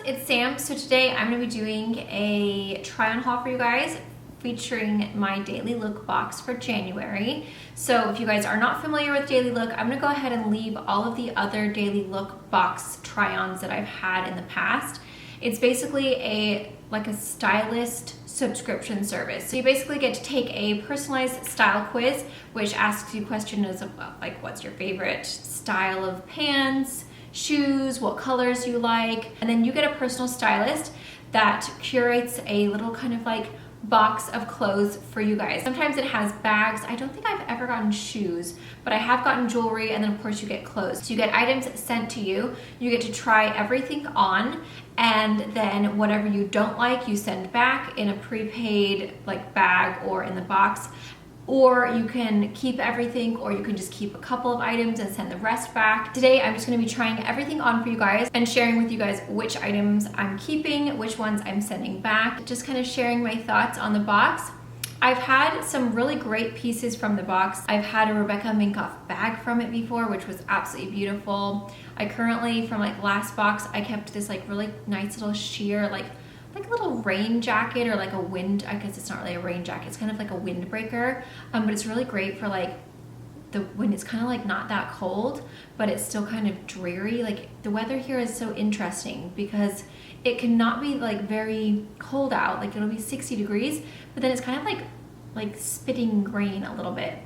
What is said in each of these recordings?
it's Sam. So today I'm going to be doing a try on haul for you guys featuring my Daily Look box for January. So if you guys are not familiar with Daily Look, I'm going to go ahead and leave all of the other Daily Look box try-ons that I've had in the past. It's basically a stylist subscription service. So you basically get to take a personalized style quiz, which asks you questions about like what's your favorite style of pants, shoes, what colors you like, and then you get a personal stylist that curates a little kind of like box of clothes for you guys. Sometimes it has bags. I don't think I've ever gotten shoes, but I have gotten jewelry, and then of course you get clothes. So you get items sent to you. You get to try everything on, and then whatever you don't like, you send back in a prepaid like bag or in the box. Or you can keep everything, or you can just keep a couple of items and send the rest back. Today, I'm just gonna be trying everything on for you guys and sharing with you guys which items I'm keeping, which ones I'm sending back, just kind of sharing my thoughts on the box. I've had some really great pieces from the box. I've had a Rebecca Minkoff bag from it before, which was absolutely beautiful. I currently, from like last box, I kept this like really nice little sheer, like a little rain jacket, or like a wind, I guess it's not really a rain jacket, it's kind of like a windbreaker, but it's really great for like when it's kind of like not that cold, but it's still kind of dreary. Like the weather here is so interesting because it cannot be like very cold out, like it'll be 60 degrees, but then it's kind of like spitting rain a little bit.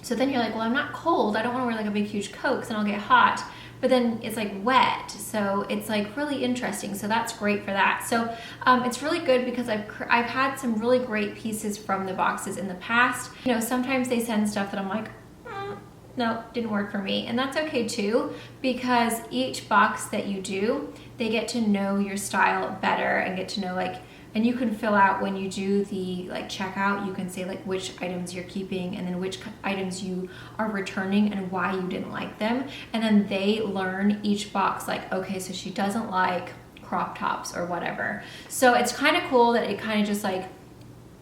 So then you're like, well, I'm not cold, I don't want to wear like a big huge coat because then I'll get hot. But then it's like wet, so it's like really interesting. So that's great for that. So it's really good because I've had some really great pieces from the boxes in the past. You know, sometimes they send stuff that I'm like, no, didn't work for me. And that's okay too, because each box that you do, they get to know your style better and get to know like, and you can fill out when you do the like checkout, you can say like which items you're keeping and then which items you are returning and why you didn't like them. And then they learn each box like, okay, so she doesn't like crop tops or whatever. So it's kind of cool that it kind of just like,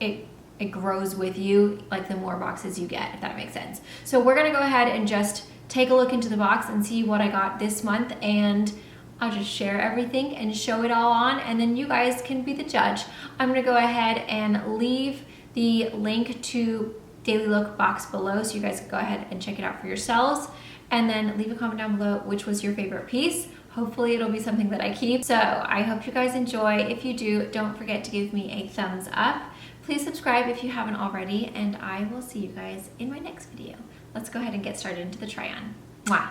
it grows with you, like the more boxes you get, if that makes sense. So we're gonna go ahead and just take a look into the box and see what I got this month, and I'll just share everything and show it all on, and then you guys can be the judge. I'm gonna go ahead and leave the link to Daily Look box below so you guys can go ahead and check it out for yourselves, and then leave a comment down below which was your favorite piece. Hopefully it'll be something that I keep. So I hope you guys enjoy. If you do, don't forget to give me a thumbs up. Please subscribe if you haven't already, and I will see you guys in my next video. Let's go ahead and get started into the try on. Mwah.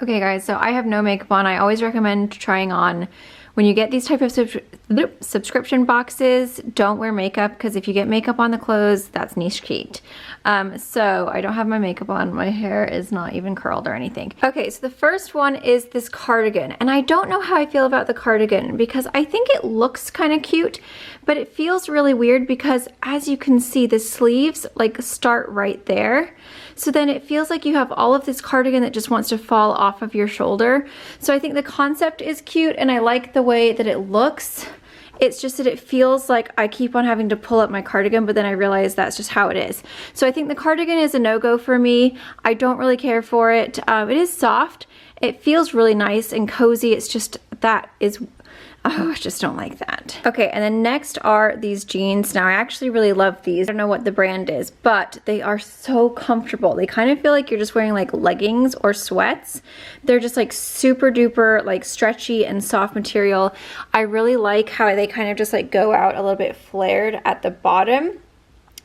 Okay guys, so I have no makeup on. I always recommend trying on. When you get these type of subscription boxes, don't wear makeup, because if you get makeup on the clothes, that's niche keyed. So I don't have my makeup on. My hair is not even curled or anything. Okay, so the first one is this cardigan, and I don't know how I feel about the cardigan because I think it looks kind of cute, but it feels really weird because as you can see, the sleeves like start right there. So then it feels like you have all of this cardigan that just wants to fall off of your shoulder. So I think the concept is cute and I like the way that it looks. It's just that it feels like I keep on having to pull up my cardigan, but then I realize that's just how it is. So I think the cardigan is a no-go for me. I don't really care for it. It is soft. It feels really nice and cozy. It's just that is... oh, I just don't like that. Okay, and then next are these jeans. Now, I actually really love these. I don't know what the brand is, but they are so comfortable. They kind of feel like you're just wearing like leggings or sweats. They're just like super duper like stretchy and soft material. I really like how they kind of just like go out a little bit flared at the bottom.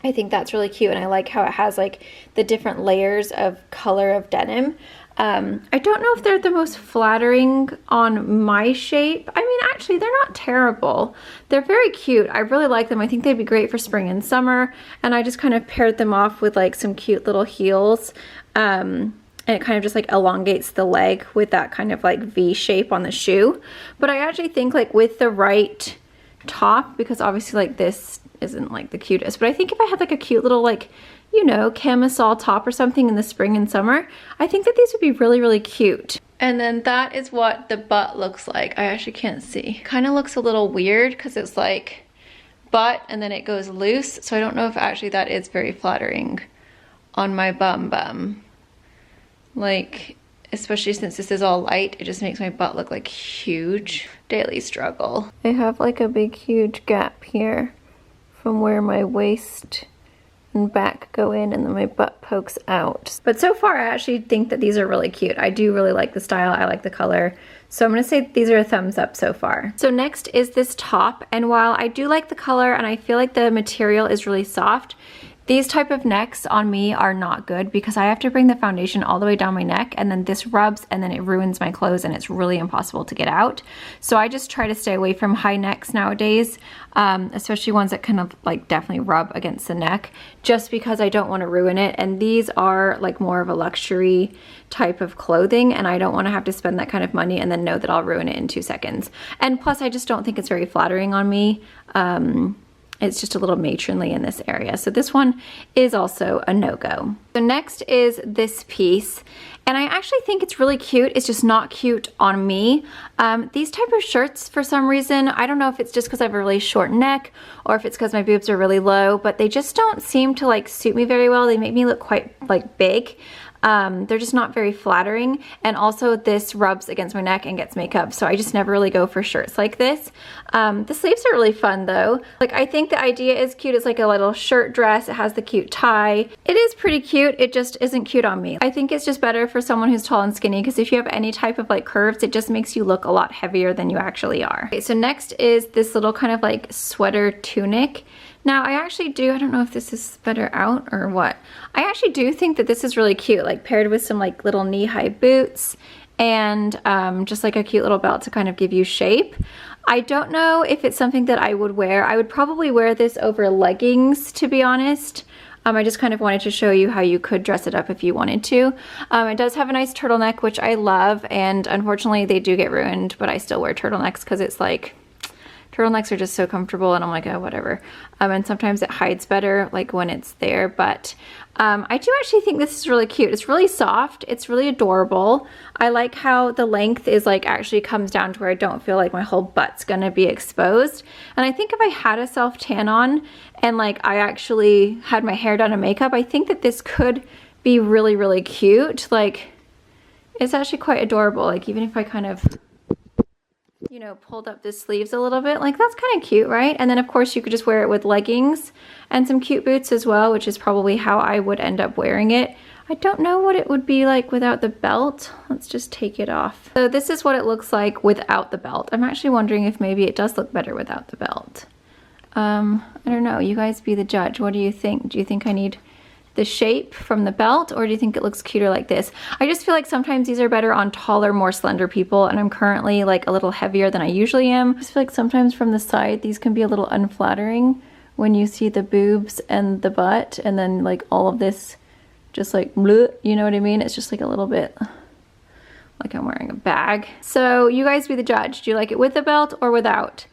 I think that's really cute, and I like how it has like the different layers of color of denim. I don't know if they're the most flattering on my shape. I mean, actually, they're not terrible. They're very cute. I really like them. I think they'd be great for spring and summer. And I just kind of paired them off with like some cute little heels. And it kind of just like elongates the leg with that kind of like V shape on the shoe. But I actually think like with the right top, because obviously like this isn't like the cutest, but I think if I had like a cute little like, you know, camisole top or something in the spring and summer, I think that these would be really, really cute. And then that is what the butt looks like. I actually can't see. Kind of looks a little weird because it's like butt and then it goes loose. So I don't know if actually that is very flattering on my bum. Like especially since this is all light. It just makes my butt look like huge. Daily struggle. I have like a big huge gap here from where my waist and back go in, and then my butt pokes out. But so far I actually think that these are really cute. I do really like the style, I like the color. So I'm gonna say these are a thumbs up so far. So next is this top, and while I do like the color and I feel like the material is really soft, these type of necks on me are not good because I have to bring the foundation all the way down my neck, and then this rubs and then it ruins my clothes and it's really impossible to get out. So I just try to stay away from high necks nowadays, especially ones that kind of like definitely rub against the neck, just because I don't want to ruin it. And these are like more of a luxury type of clothing, and I don't want to have to spend that kind of money and then know that I'll ruin it in 2 seconds. And plus I just don't think it's very flattering on me. It's just a little matronly in this area. So this one is also a no-go. So next is this piece. And I actually think it's really cute. It's just not cute on me. These type of shirts, for some reason, I don't know if it's just because I have a really short neck or if it's because my boobs are really low, but they just don't seem to like suit me very well. They make me look quite like big. They're just not very flattering, and also this rubs against my neck and gets makeup, so I just never really go for shirts like this. The sleeves are really fun though. Like, I think the idea is cute. It's like a little shirt dress. It has the cute tie. It is pretty cute. It just isn't cute on me. I think it's just better for someone who's tall and skinny, because if you have any type of like curves, it just makes you look a lot heavier than you actually are. Okay, so next is this little kind of like sweater tunic. Now I actually do, I don't know if this is better out or what. I actually do think that this is really cute, like paired with some like little knee-high boots and just like a cute little belt to kind of give you shape. I don't know if it's something that I would wear. I would probably wear this over leggings, to be honest. I just kind of wanted to show you how you could dress it up if you wanted to. It does have a nice turtleneck, which I love, and unfortunately they do get ruined, but I still wear turtlenecks because it's like, turtlenecks are just so comfortable, and I'm like, oh, whatever. And sometimes it hides better, like when it's there, but I do actually think this is really cute. It's really soft. It's really adorable. I like how the length is like actually comes down to where I don't feel like my whole butt's gonna be exposed. And I think if I had a self tan on and like I actually had my hair done and makeup, I think that this could be really, really cute. Like, it's actually quite adorable. Like, even if I kind of, you know, pulled up the sleeves a little bit, like that's kind of cute, right? And then of course you could just wear it with leggings and some cute boots as well, which is probably how I would end up wearing it. I don't know what it would be like without the belt. Let's just take it off. So this is what it looks like without the belt. I'm actually wondering if maybe it does look better without the belt. I don't know, you guys be the judge. What do you think? Do you think I need the shape from the belt, or do you think it looks cuter like this? I just feel like sometimes these are better on taller, more slender people, and I'm currently like a little heavier than I usually am. I just feel like sometimes from the side these can be a little unflattering when you see the boobs and the butt, and then like all of this just like bleh, you know what I mean? It's just like a little bit like I'm wearing a bag. So you guys be the judge. Do you like it with the belt or without?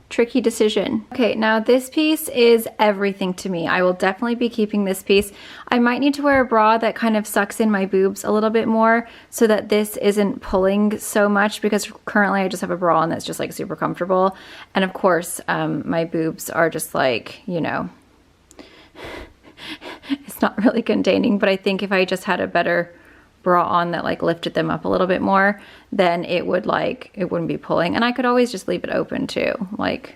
Tricky decision. Okay, now this piece is everything to me. I will definitely be keeping this piece. I might need to wear a bra that kind of sucks in my boobs a little bit more so that this isn't pulling so much, because currently I just have a bra on that's just like super comfortable. And of course, my boobs are just like, you know, it's not really containing, but I think if I just had a better bra on that like lifted them up a little bit more, then it would like, it wouldn't be pulling. And I could always just leave it open too. Like,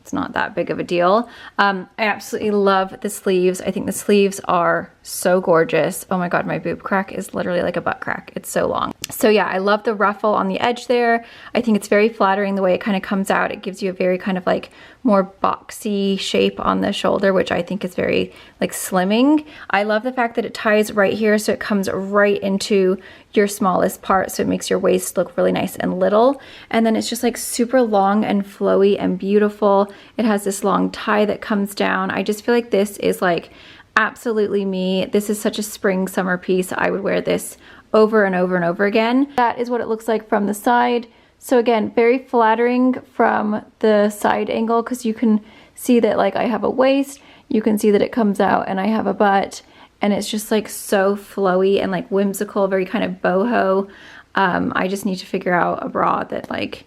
it's not that big of a deal. I absolutely love the sleeves. I think the sleeves are so gorgeous. Oh my God, my boob crack is literally like a butt crack. It's so long. So yeah, I love the ruffle on the edge there. I think it's very flattering the way it kind of comes out. It gives you a very kind of like more boxy shape on the shoulder, which I think is very like slimming. I love the fact that it ties right here, so it comes right into your smallest part, so it makes your waist look really nice and little. And then it's just like super long and flowy and beautiful. It has this long tie that comes down. I just feel like this is like absolutely me. This is such a spring summer piece. I would wear this over and over and over again. That is what it looks like from the side. So again, very flattering from the side angle, because you can see that like I have a waist, you can see that it comes out, and I have a butt, and it's just like so flowy and like whimsical, very kind of boho. I just need to figure out a bra that like,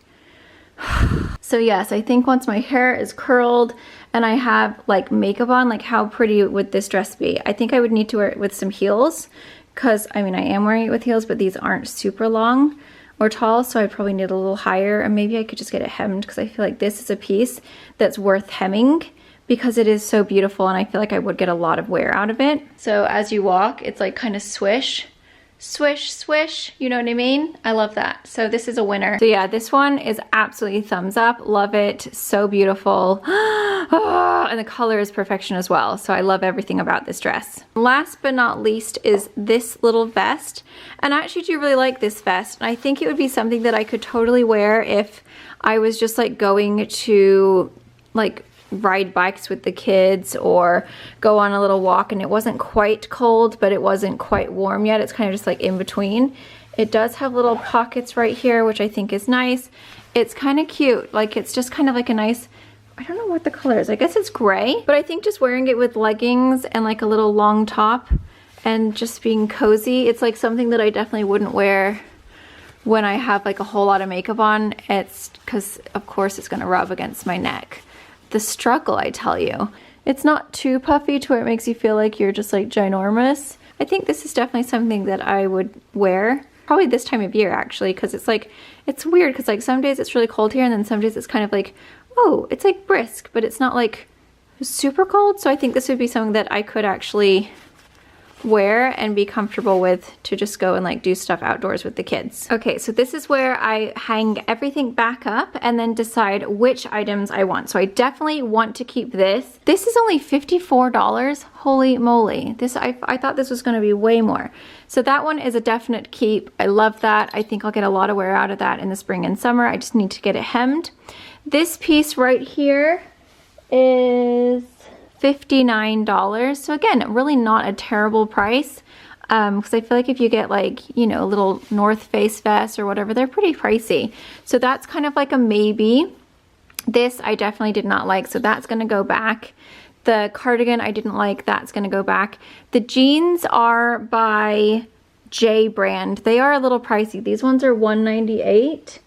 so yes, I think once my hair is curled and I have like makeup on, like how pretty would this dress be? I think I would need to wear it with some heels, because I mean I am wearing it with heels, but these aren't super long or tall, so I'd probably need a little higher, and maybe I could just get it hemmed because I feel like this is a piece that's worth hemming because it is so beautiful and I feel like I would get a lot of wear out of it. So as you walk, it's like kind of swish, swish, swish, you know what I mean? I love that. So this is a winner. So yeah, this one is absolutely thumbs up. Love it. So beautiful. And the color is perfection as well. So I love everything about this dress. Last but not least is this little vest. And I actually do really like this vest. And I think it would be something that I could totally wear if I was just like going to like ride bikes with the kids or go on a little walk and it wasn't quite cold but it wasn't quite warm yet. It's kind of just like in between. It does have little pockets right here, which I think is nice. It's kind of cute. Like it's just kind of like a nice, I don't know what the color is. I guess it's gray, but I think just wearing it with leggings and like a little long top and just being cozy, it's like something that I definitely wouldn't wear when I have like a whole lot of makeup on. It's because of course it's gonna rub against my neck. The struggle, I tell you. It's not too puffy to where it makes you feel like you're just like ginormous. I think this is definitely something that I would wear probably this time of year actually, because it's like, it's weird because like some days it's really cold here and then some days it's kind of like, oh, it's like brisk, but it's not like super cold. So I think this would be something that I could actually wear and be comfortable with to just go and like do stuff outdoors with the kids. Okay, so this is where I hang everything back up and then decide which items I want. So I definitely want to keep this. This is only $54. Holy moly. This I thought this was going to be way more. So that one is a definite keep. I love that. I think I'll get a lot of wear out of that in the spring and summer. I just need to get it hemmed. This piece right here is $59. So again, really not a terrible price because I feel like if you get like, you know, a little North Face vest or whatever, they're pretty pricey. So that's kind of like a maybe. This I definitely did not like, so that's going to go back. The cardigan I didn't like, that's going to go back. The jeans are by J brand. They are a little pricey. These ones are $198.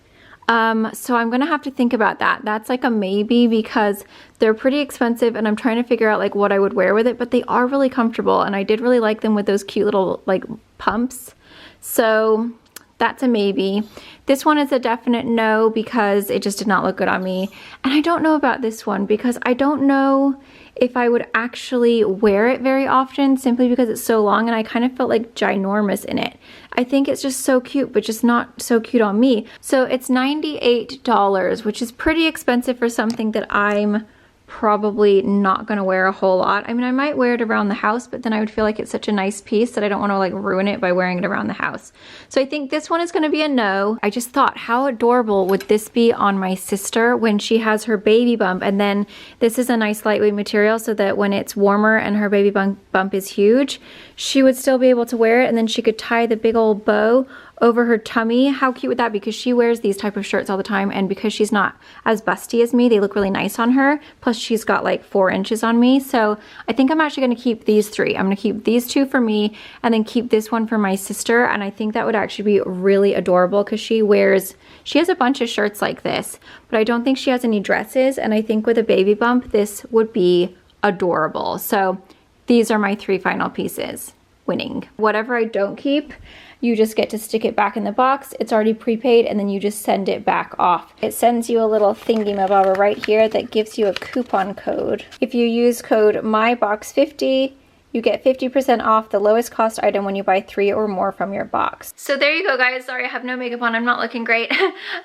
So I'm gonna have to think about that. That's like a maybe because they're pretty expensive and I'm trying to figure out like what I would wear with it, but they are really comfortable and I did really like them with those cute little like pumps. So that's a maybe. This one is a definite no because it just did not look good on me. And I don't know about this one because I don't know if I would actually wear it very often simply because it's so long and I kind of felt like ginormous in it. I think it's just so cute, but just not so cute on me. So it's $98, which is pretty expensive for something that I'm probably not gonna wear a whole lot. I mean, I might wear it around the house, but then I would feel like it's such a nice piece that I don't want to like ruin it by wearing it around the house. So I think this one is gonna be a no. I just thought, how adorable would this be on my sister when she has her baby bump? And then this is a nice lightweight material so that when it's warmer and her baby bump is huge, she would still be able to wear it and then she could tie the big old bow over her tummy. How cute would that be? Because she wears these type of shirts all the time and because she's not as busty as me, they look really nice on her. Plus she's got like 4 inches on me. So I think I'm actually gonna keep these 3. I'm gonna keep these 2 for me and then keep this one for my sister. And I think that would actually be really adorable because she has a bunch of shirts like this, but I don't think she has any dresses. And I think with a baby bump, this would be adorable. So these are my 3 final pieces. Winning. Whatever I don't keep, you just get to stick it back in the box. It's already prepaid and then you just send it back off. It sends you a little thingy-mabobber right here that gives you a coupon code. If you use code MYBOX50, you get 50% off the lowest cost item when you buy 3 or more from your box. So there you go, guys. Sorry, I have no makeup on. I'm not looking great.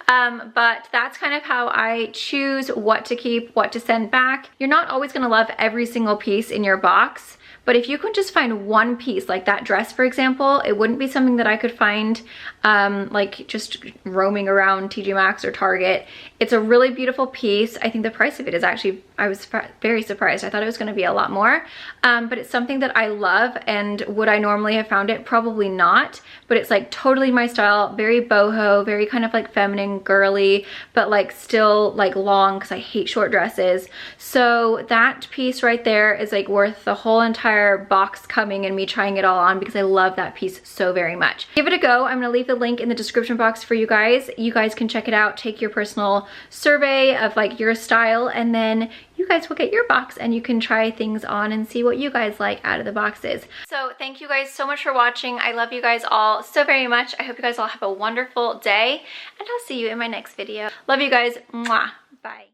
But that's kind of how I choose what to keep, what to send back. You're not always gonna love every single piece in your box. But if you could just find one piece, like that dress, for example, it wouldn't be something that I could find like just roaming around TJ Maxx or Target. It's a really beautiful piece. I think the price of it is actually, I was very surprised. I thought it was gonna be a lot more, but it's something that I love. And would I normally have found it? Probably not, but it's like totally my style, very boho, very kind of like feminine, girly, but like still like long because I hate short dresses. So that piece right there is like worth the whole entire box coming and me trying it all on because I love that piece so very much. Give it a go. I'm gonna leave the link in the description box for you guys. You guys can check it out, take your personal survey of like your style, and then you you guys will get your box and you can try things on and see what you guys like out of the boxes. So thank you guys so much for watching. I love you guys all so very much. I hope you guys all have a wonderful day, and I'll see you in my next video. Love you guys. Mwah. Bye.